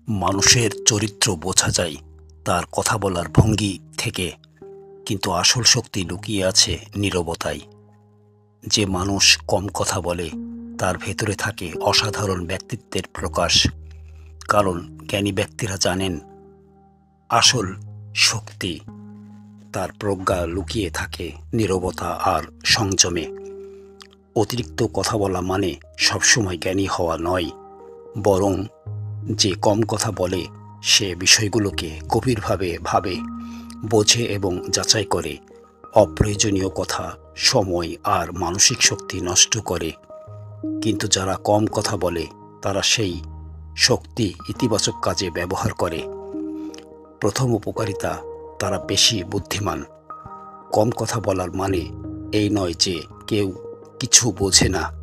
মানুষের চরিত্র বোঝা যায় তার কথা বলার ভঙ্গি থেকে, কিন্তু আসল শক্তি লুকিয়ে আছে নীরবতায়। যে মানুষ কম কথা বলে তার ভেতরে থাকে অসাধারণ ব্যক্তিত্বের প্রকাশ। কারণ জ্ঞানী ব্যক্তিরা জানেন আসল শক্তি তার প্রজ্ঞা লুকিয়ে থাকে নীরবতা আর সংযমে। অতিরিক্ত কথা বলা মানে সবসময় জ্ঞানী হওয়া নয়, বরং যে কম কথা বলে সে বিষয়গুলোকে গভীরভাবে ভাবে, বোঝে এবং যাচাই করে। অপ্রয়োজনীয় কথা সময় আর মানসিক শক্তি নষ্ট করে। কিন্তু যারা কম কথা বলে তারা সেই শক্তি ইতিবাচক কাজে ব্যবহার করে। প্রথম উপকারিতা, তারা বেশি বুদ্ধিমান। কম কথা বলার মানে এই নয় যে কেউ কিছু বোঝে না,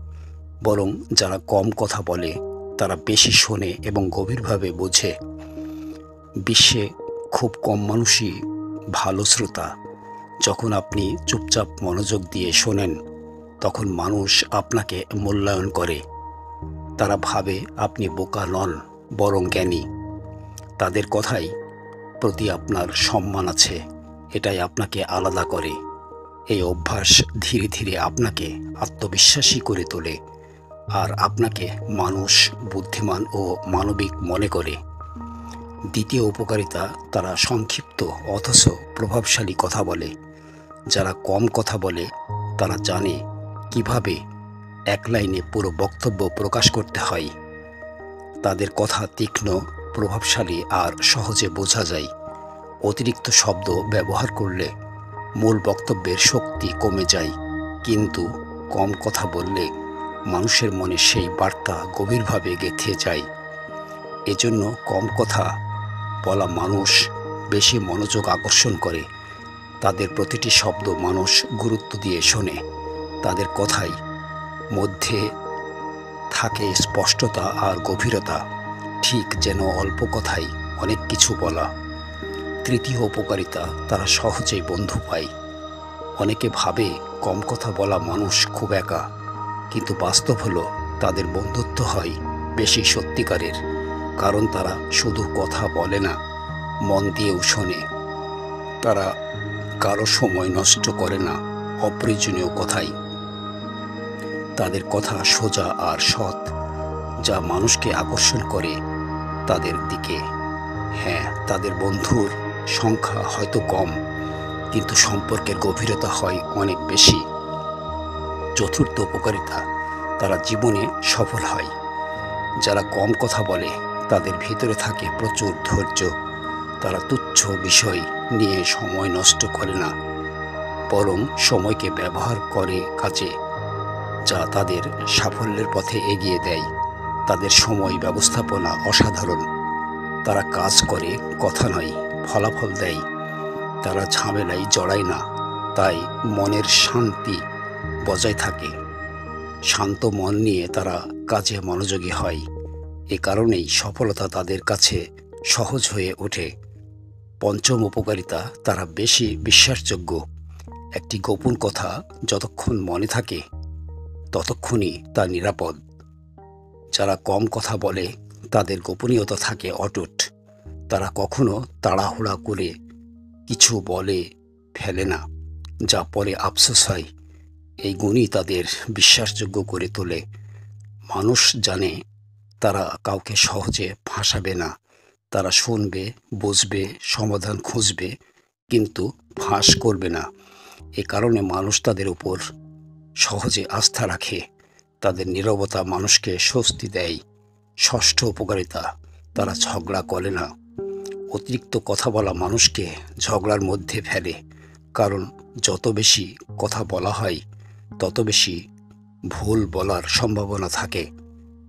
বরং যারা কম কথা বলে তারা বেশি শোনে এবং গভীরভাবে বোঝে। বিশ্বে খুব কম মানুষই ভালো শ্রোতা। যখন আপনি চুপচাপ মনোযোগ দিয়ে শোনেন, তখন মানুষ আপনাকে মূল্যায়ন করে। তারা ভাবে আপনি বোকা নন, বরং জ্ঞানী। তাদের কথাই প্রতি আপনার সম্মান আছে, এটাই আপনাকে আলাদা করে। এই অভ্যাস ধীরে ধীরে আপনাকে আত্মবিশ্বাসী করে তোলে আর আপনাকে মানুষ বুদ্ধিমান ও মানবিক মনে করে। দ্বিতীয় উপকারিতা, তারা সংক্ষিপ্ত অথচ প্রভাবশালী কথা বলে। যারা কম কথা বলে তারা জানে কিভাবে এক লাইনে পুরো বক্তব্য প্রকাশ করতে হয়। তাদের কথা তীক্ষ্ণ, প্রভাবশালী আর সহজে বোঝা যায়। অতিরিক্ত শব্দ ব্যবহার করলে মূল বক্তব্যের শক্তি কমে যায়, কিন্তু কম কথা বললে মানুষের মনে সেই বার্তা গভীরভাবে গেঁথে যায়। এজন্য কম কথা বলা মানুষ বেশি মনোযোগ আকর্ষণ করে। তাদের প্রতিটি শব্দ মানুষ গুরুত্ব দিয়ে শোনে। তাদের কথাই মধ্যে থাকে স্পষ্টতা আর গভীরতা, ঠিক যেন অল্প কথায় অনেক কিছু বলা। তৃতীয় উপকারিতা, তারা সহজেই বন্ধু পায়। অনেকে ভাবে কম কথা বলা মানুষ খুব একা, কিন্তু বাস্তব হলো তাদের বন্ধুত্ব হয় বেশি সত্যিকারের। কারণ তারা শুধু কথা বলে না, মন দিয়েও শোনে। তারা কারো সময় নষ্ট করে না অপ্রয়োজনীয় কথাই। তাদের কথা সোজা আর সৎ, যা মানুষকে আকর্ষণ করে তাদের দিকে। হ্যাঁ, তাদের বন্ধুর সংখ্যা হয়তো কম, কিন্তু সম্পর্কের গভীরতা হয় অনেক বেশি। চতুর্থ উপকারিতা, তারা জীবনে সফল হয়। যারা কম কথা বলে তাদের ভিতরে থাকে প্রচুর ধৈর্য। তারা তুচ্ছ বিষয় নিয়ে সময় নষ্ট করে না, বরং সময়কে ব্যবহার করে কাজে, যা তাদের সাফল্যের পথে এগিয়ে দেয়। তাদের সময় ব্যবস্থাপনা অসাধারণ। তারা কাজ করে, কথা নয়, ফলাফল দেয়। তারা ঝামেলায় জড়ায় না, তাই মনের শান্তি বজায় থাকে। শান্ত মন নিয়ে তারা কাজে মনোযোগী হয়। এ কারণেই সফলতা তাদের কাছে সহজ হয়ে ওঠে। পঞ্চম উপকারিতা, তারা বেশি বিশ্বাসযোগ্য। একটি গোপন কথা যতক্ষণ মনে থাকে ততক্ষণই তা নিরাপদ। যারা কম কথা বলে তাদের গোপনীয়তা থাকে অটুট। তারা কখনো তাড়াহুড়া করে কিছু বলে ফেলে না, যা পরে আফসোস হয়। এই গুণই তাদের বিশ্বাসযোগ্য করে তোলে। মানুষ জানে তারা কাউকে সহজে ফাঁসাবে না। তারা শুনবে, বুঝবে, সমাধান খুঁজবে, কিন্তু ফাঁস করবে না। এ কারণে মানুষ তাদের উপর সহজে আস্থা রাখে। তাদের নীরবতা মানুষকে স্বস্তি দেয়। ষষ্ঠ উপকারিতা, তারা ঝগড়া করে না। অতিরিক্ত কথা বলা মানুষকে ঝগড়ার মধ্যে ফেলে। কারণ যত বেশি কথা বলা হয় তত বেশি ভুল বলার সম্ভাবনা থাকে।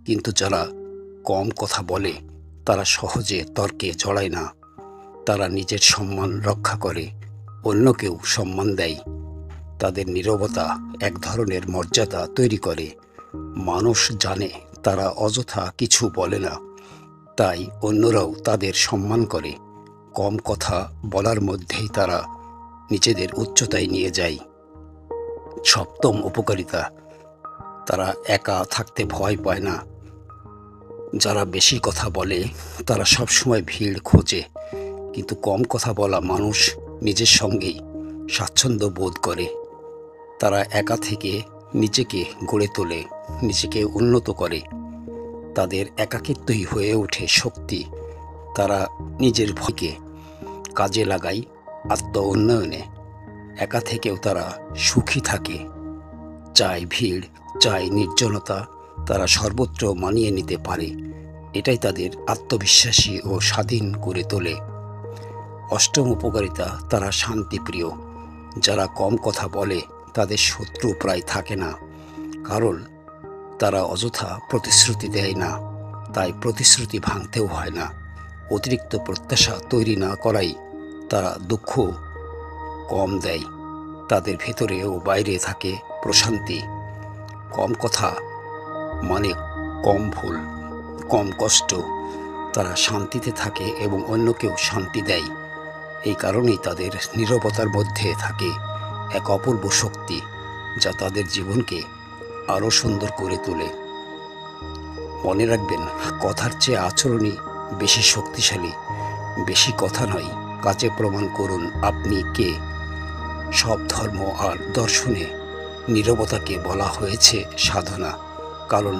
কিন্তু যারা কম কথা বলে তারা সহজে তর্কে জড়ায় না। তারা নিজের সম্মান রক্ষা করে, অন্যকেও সম্মান দেয়। তাদের নীরবতা এক ধরনের মর্যাদা তৈরি করে। মানুষ জানে তারা অযথা কিছু বলে না, তাই অন্যরাও তাদের সম্মান করে। কম কথা বলার মধ্যেই তারা নিজেদের উচ্চতায় নিয়ে যায়। সপ্তম উপকারিতা, তারা একা থাকতে ভয় পায় না। যারা বেশি কথা বলে তারা সবসময় ভিড় খোঁজে, কিন্তু কম কথা বলা মানুষ নিজের সঙ্গেই স্বাচ্ছন্দ্য বোধ করে। তারা একা থেকে নিজেকে গড়ে তোলে, নিজেকে উন্নত করে। তাদের একাকিত্বই হয়ে ওঠে শক্তি। তারা নিজের ভয়কে কাজে লাগায় আত্ম উন্নয়নে। একা থেকেও তারা সুখী থাকে। চায় ভিড়, চায় নির্জনতা, তারা সর্বত্র মানিয়ে নিতে পারে। এটাই তাদের আত্মবিশ্বাসী ও স্বাধীন করে তোলে। অষ্টম উপকারিতা, তারা শান্তিপ্রিয়। যারা কম কথা বলে তাদের শত্রু প্রায় থাকে না, কারণ তারা অযথা প্রতিশ্রুতি দেয় না, তাই প্রতিশ্রুতি ভাঙতেও হয় না। অতিরিক্ত প্রত্যাশা তৈরি না করাই তারা দুঃখ কম দেয়। তাদের ভেতরে ও বাইরে থাকে প্রশান্তি। কম কথা মানে কম ভুল, কম কষ্ট। তারা শান্তিতে থাকে এবং অন্যকেও শান্তি দেয়। এই কারণেই তাদের নীরবতার মধ্যে থাকে এক অপূর্ব শক্তি, যা তাদের জীবনকে আরও সুন্দর করে তোলে। মনে রাখবেন, কথার চেয়ে আচরণই বেশি শক্তিশালী। বেশি কথা নয়, কাজে প্রমাণ করুন আপনি কে। সব ধর্ম আর দর্শনে নীরবতাকে বলা হয়েছে সাধনা, কারণ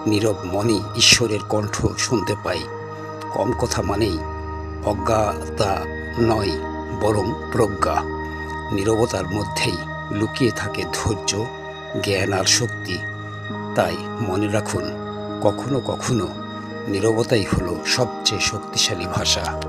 নীরব মনই ঈশ্বরের কণ্ঠ শুনতে পাই। কম কথা মানেই অজ্ঞতা নয়, বরং প্রজ্ঞা। নীরবতার মধ্যেই লুকিয়ে থাকে ধৈর্য, জ্ঞান আর শক্তি। তাই মনে রাখুন, কখনো কখনো নীরবতাই হলো সবচেয়ে শক্তিশালী ভাষা।